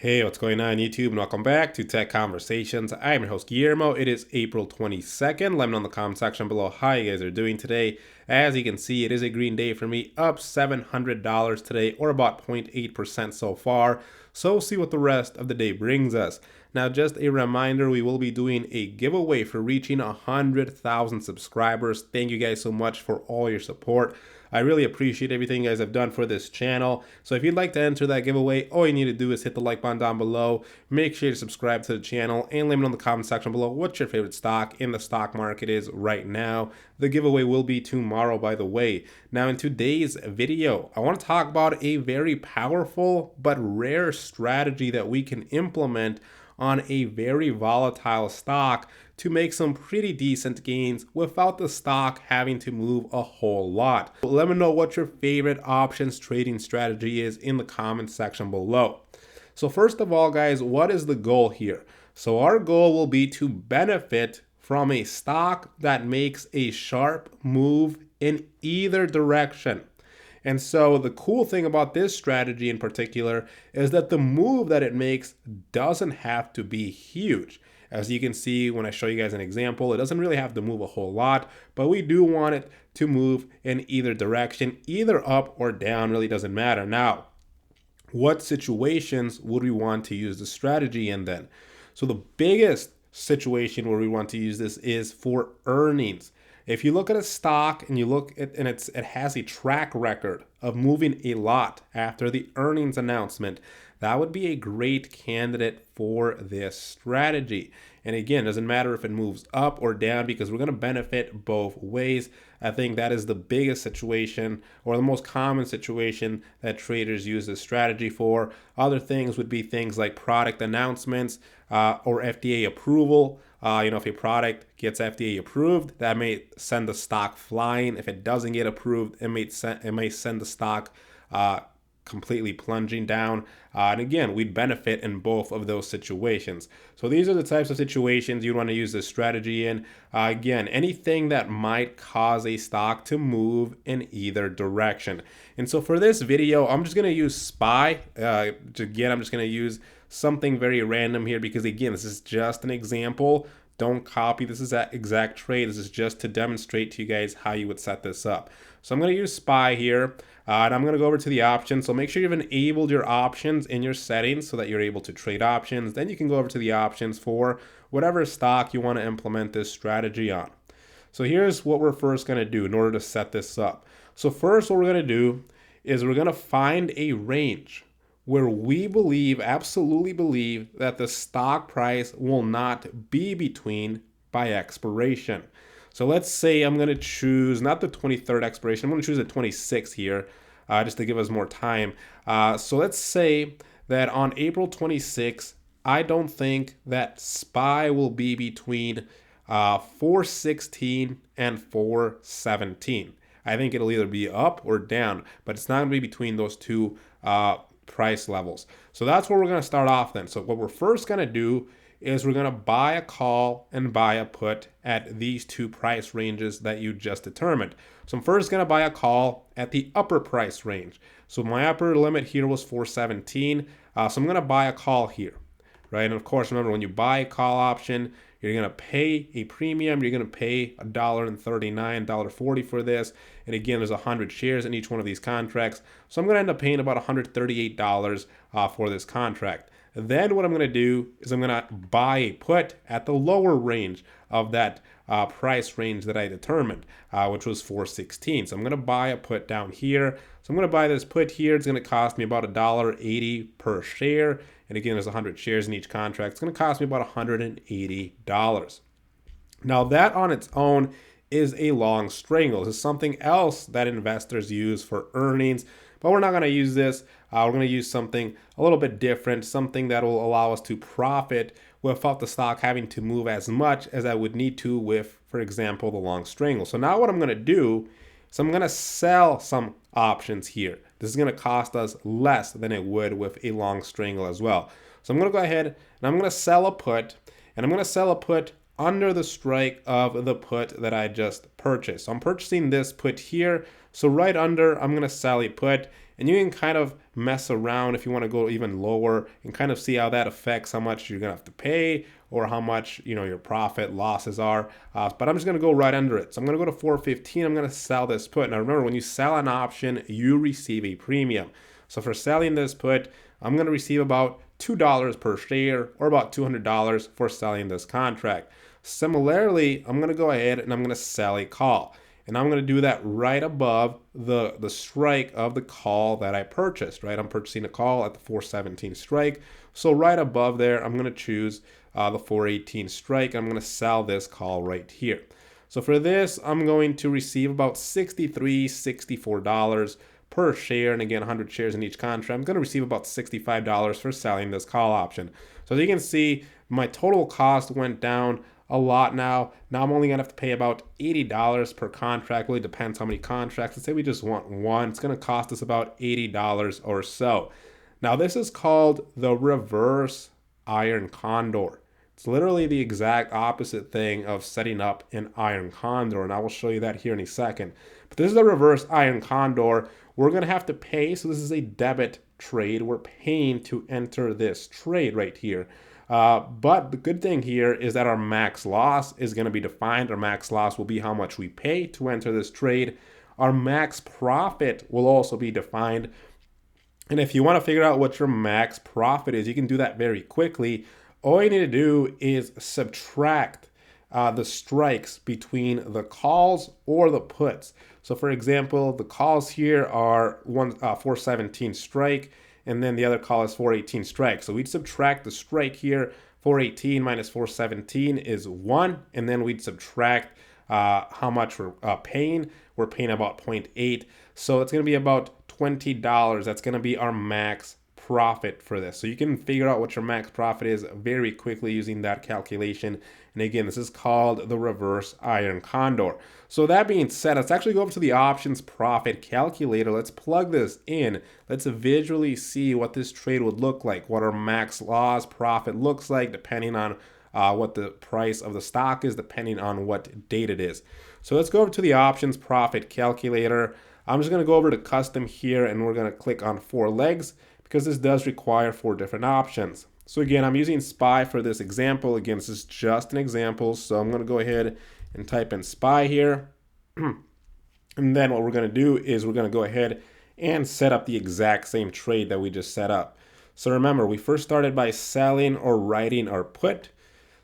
Hey, what's going on YouTube, and welcome back to Tech Conversations. I am your host Guillermo. It is April 22nd. Let me know in the comment section below how you guys are doing today. As you can see, it is a green day for me, up $700 today, or about 0.8% so far. So we'll see what the rest of the day brings us. Now, just a reminder, we will be doing a giveaway for reaching 100,000 subscribers. Thank you guys so much for all your support. I really appreciate everything you guys have done for this channel. So if you'd like to enter that giveaway, all you need to do is hit the like button down below. Make sure to subscribe to the channel and let me know in the comment section below what your favorite stock in the stock market is right now. The giveaway will be tomorrow, by the way. Now, in today's video, I want to talk about a very powerful but rare strategy that we can implement on a very volatile stock to make some pretty decent gains without the stock having to move a whole lot. Let me know what your favorite options trading strategy is in the comment section below. So first of all, guys, what is the goal here? So our goal will be to benefit from a stock that makes a sharp move in either direction. And so the cool thing about this strategy in particular is that the move that it makes doesn't have to be huge. As you can see when I show you guys an example, it doesn't really have to move a whole lot, but we do want it to move in either direction, either up or down, really doesn't matter. Now, what situations would we want to use the strategy in then? So the biggest situation where we want to use this is for earnings. If you look at a stock and you look at it has a track record of moving a lot after the earnings announcement, that would be a great candidate for this strategy. And again, it doesn't matter if it moves up or down because we're going to benefit both ways. I think that is the biggest situation or the most common situation that traders use this strategy for. Other things would be things like product announcements or FDA approval. If a product gets FDA approved, that may send the stock flying. If it doesn't get approved, it may send the stock completely plunging down. And again, we'd benefit in both of those situations. So these are the types of situations you want to use this strategy in. Again, anything that might cause a stock to move in either direction. And so for this video, I'm just going to use SPY. Again, I'm just going to use something very random here because again, this is just an example. Don't copy this is that exact trade. This is just to demonstrate to you guys how you would set this up. So I'm going to use SPY here, and I'm going to go over to the options. So make sure you've enabled your options in your settings so that you're able to trade options. Then you can go over to the options for whatever stock you want to implement this strategy on. So here's what we're first going to do in order to set this up. So first, what we're going to do is we're going to find a range where we absolutely believe that the stock price will not be between by expiration. So let's say I'm going to choose not the 23rd expiration, I'm going to choose the 26th here just to give us more time. So let's say that on April 26th, I don't think that SPY will be between 416 and 417. I think it'll either be up or down, but it's not going to be between those two price levels. So that's where we're going to start off then. So what we're first going to do is we're going to buy a call and buy a put at these two price ranges that you just determined. So I'm first going to buy a call at the upper price range. So my upper limit here was 417. So I'm going to buy a call here, right? And of course, remember when you buy a call option, you're going to pay a premium. You're going to pay $1.39, $1.40 for this. And again, there's 100 shares in each one of these contracts. So I'm going to end up paying about $138 for this contract. Then what I'm going to do is I'm going to buy a put at the lower range of that price range that I determined, which was 416. So I'm going to buy a put down here. So I'm going to buy this put here. It's going to cost me about $1.80 per share. And again, there's 100 shares in each contract. It's going to cost me about $180. Now that on its own is a long strangle. This is something else that investors use for earnings, but we're not going to use this. We're going to use something a little bit different, something that will allow us to profit without the stock having to move as much as I would need to with, for example, the long strangle. So now what I'm going to do is I'm going to sell some options here. This is going to cost us less than it would with a long strangle as well. So I'm going to go ahead and I'm going to sell a put, and I'm going to sell a put under the strike of the put that I just purchased. So I'm purchasing this put here. So right under, I'm going to sell a put, and you can kind of mess around if you want to go even lower and kind of see how that affects how much you're going to have to pay or how much, your profit losses are. But I'm just going to go right under it. So I'm going to go to 415. I'm going to sell this put. Now remember, when you sell an option, you receive a premium. So for selling this put, I'm going to receive about $2 per share or about $200 for selling this contract. Similarly, I'm going to go ahead and I'm going to sell a call. And I'm going to do that right above the strike of the call that I purchased, right? I'm purchasing a call at the 417 strike. So right above there, I'm going to choose the 418 strike. I'm going to sell this call right here. So for this, I'm going to receive about $63, $64 per share. And again, 100 shares in each contract. I'm going to receive about $65 for selling this call option. So as you can see, my total cost went down a lot now. Now I'm only going to have to pay about $80 per contract. Really depends how many contracts. Let's say we just want one. It's going to cost us about $80 or so. Now this is called the reverse iron condor. It's literally the exact opposite thing of setting up an iron condor, and I will show you that here in a second. But this is the reverse iron condor. We're going to have to pay, so this is a debit trade. We're paying to enter this trade right here. But the good thing here is that our max loss is going to be defined. Our max loss will be how much we pay to enter this trade. Our max profit will also be defined. And if you want to figure out what your max profit is, you can do that very quickly. All you need to do is subtract the strikes between the calls or the puts. So for example, the calls here are 417 strike, and then the other call is 418 strike. So we'd subtract the strike here. 418 minus 417 is 1, and then we'd subtract how much we're paying. We're paying about 0.8, so it's going to be about $20. That's going to be our max profit for this. So you can figure out what your max profit is very quickly using that calculation. And again, this is called the reverse iron condor. So that being said, let's actually go over to the options profit calculator. Let's plug this in. Let's visually see what this trade would look like, what our max loss profit looks like, depending on what the price of the stock is, depending on what date it is. So let's go over to the options profit calculator. I'm just going to go over to custom here, and we're going to click on 4 legs because this does require 4 different options. So again, I'm using SPY for this example. Again, this is just an example. So I'm going to go ahead and type in SPY here. And then what we're going to do is we're going to go ahead and set up the exact same trade that we just set up. So remember, we first started by selling or writing our put.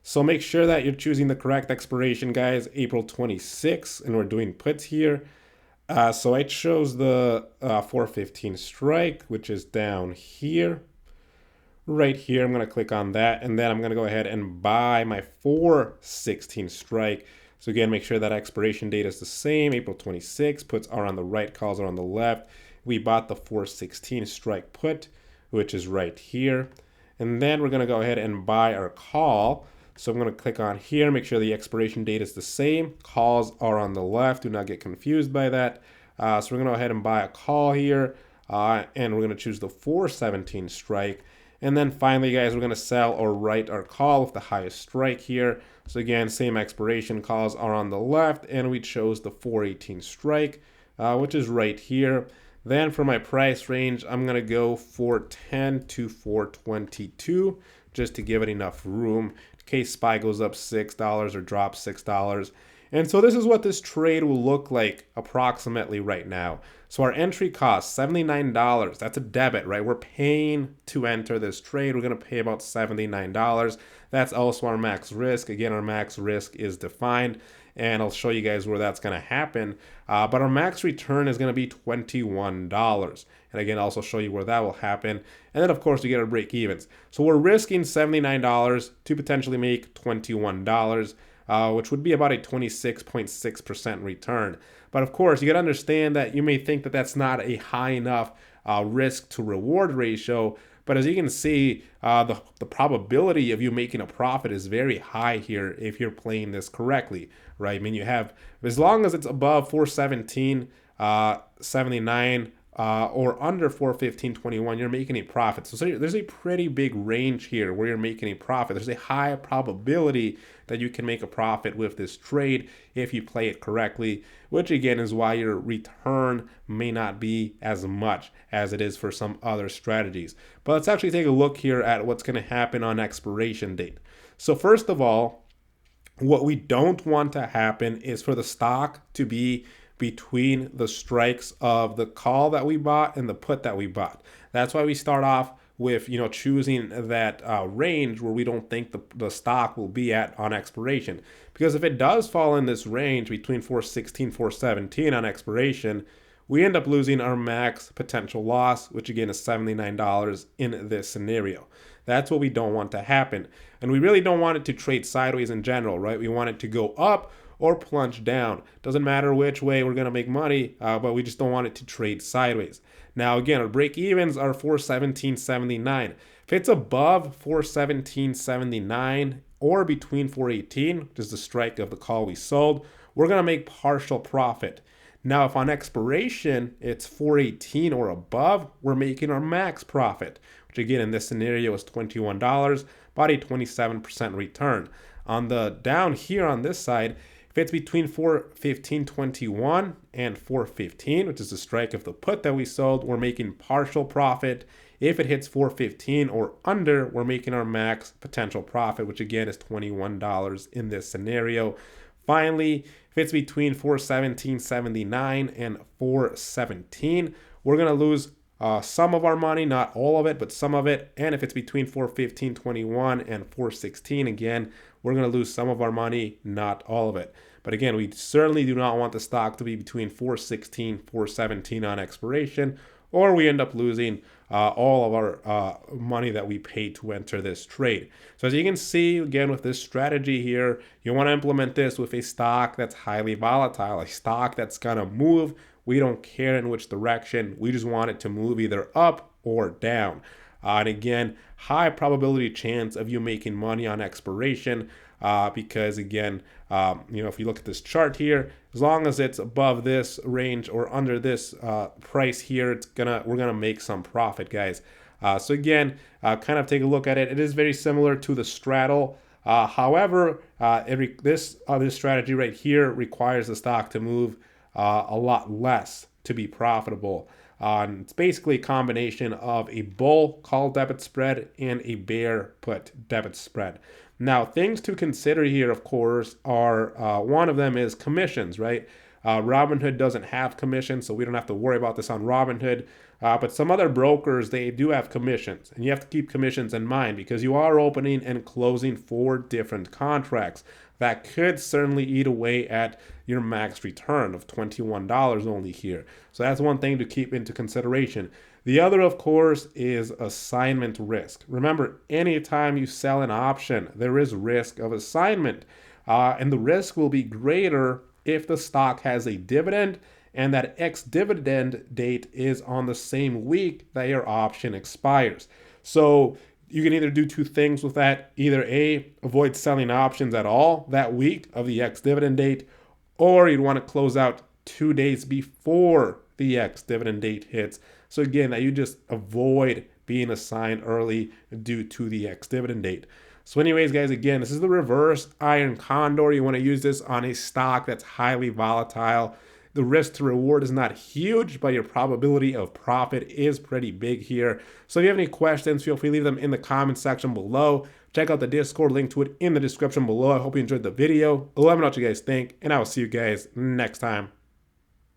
So make sure that you're choosing the correct expiration, guys, April 26, and we're doing puts here. So I chose the 415 strike, which is down here. Right here, I'm going to click on that, and then I'm going to go ahead and buy my 416 strike. So again, make sure that expiration date is the same, April 26. Puts are on the right, calls are on the left. We bought the 416 strike put, which is right here. And then we're going to go ahead and buy our call. So I'm going to click on here, make sure the expiration date is the same. Calls are on the left. Do not get confused by that. So we're going to go ahead and buy a call here, and we're going to choose the 417 strike. And then finally, guys, we're going to sell or write our call with the highest strike here. So again, same expiration, calls are on the left, and we chose the 418 strike, which is right here. Then for my price range, I'm going to go 410 to 422 just to give it enough room in case SPY goes up $6 or drops $6. And so this is what this trade will look like approximately right now. So our entry cost, $79. That's a debit, right? We're paying to enter this trade. We're going to pay about $79. That's also our max risk. Again, our max risk is defined, and I'll show you guys where that's going to happen. But our max return is going to be $21. And again, I'll also show you where that will happen. And then, of course, we get our break evens. So we're risking $79 to potentially make $21. Which would be about a 26.6% return. But of course, you got to understand that you may think that that's not a high enough risk to reward ratio. But as you can see, the probability of you making a profit is very high here if you're playing this correctly, right? I mean, you have, as long as it's above 417, 79, or under 415.21, you're making a profit. So there's a pretty big range here where you're making a profit. There's a high probability that you can make a profit with this trade if you play it correctly, which again is why your return may not be as much as it is for some other strategies. But let's actually take a look here at what's going to happen on expiration date. So first of all, what we don't want to happen is for the stock to be between the strikes of the call that we bought and the put that we bought. That's why we start off with choosing that range where we don't think the stock will be at on expiration. Because if it does fall in this range between 416, 417 on expiration, we end up losing our max potential loss, which again is $79 in this scenario. That's what we don't want to happen. And we really don't want it to trade sideways in general, right? We want it to go up or plunge down. Doesn't matter which way we're going to make money, but we just don't want it to trade sideways. Now, again, our break evens are 417.79. If it's above 417.79 or between 418, which is the strike of the call we sold, we're going to make partial profit. Now, if on expiration it's 418 or above, we're making our max profit, which again in this scenario is $21, about a 27% return. On the down here on this side, if it's between 415.21 and 415, which is the strike of the put that we sold, we're making partial profit. If it hits 415 or under, we're making our max potential profit, which again is $21 in this scenario. Finally, if it's between 417.79 and 417, we're going to lose some of our money, not all of it, but some of it. And if it's between 415.21 and 416, again, we're going to lose some of our money, not all of it. But again, we certainly do not want the stock to be between 416, 417 on expiration, or we end up losing all of our money that we paid to enter this trade. So as you can see, again, with this strategy here, you want to implement this with a stock that's highly volatile, a stock that's going to move. We don't care in which direction. We just want it to move either up or down. And again, high probability chance of you making money on expiration because again, if you look at this chart here, as long as it's above this range or under this price here, we're gonna make some profit, guys. So again, kind of take a look at it. It is very similar to the straddle. However, this strategy right here requires the stock to move a lot less to be profitable. It's basically a combination of a bull call debit spread and a bear put debit spread. Now, things to consider here, of course, are one of them is commissions, right? Robinhood doesn't have commissions, so we don't have to worry about this on Robinhood. But some other brokers, they do have commissions, and you have to keep commissions in mind because you are opening and closing 4 different contracts. That could certainly eat away at your max return of $21 only here. So that's one thing to keep into consideration. The other, of course, is assignment risk. Remember, anytime you sell an option, there is risk of assignment. And the risk will be greater if the stock has a dividend and that ex-dividend date is on the same week that your option expires. So you can either do 2 things with that. Either A, avoid selling options at all that week of the ex-dividend date, or you'd want to close out 2 days before the ex-dividend date hits. So again, that you just avoid being assigned early due to the ex-dividend date. So anyways, guys, again, this is the reverse iron condor. You want to use this on a stock that's highly volatile. The risk to reward is not huge, but your probability of profit is pretty big here. So if you have any questions, feel free to leave them in the comment section below. Check out the Discord, link to it in the description below. I hope you enjoyed the video. Let me know what you guys think, and I will see you guys next time.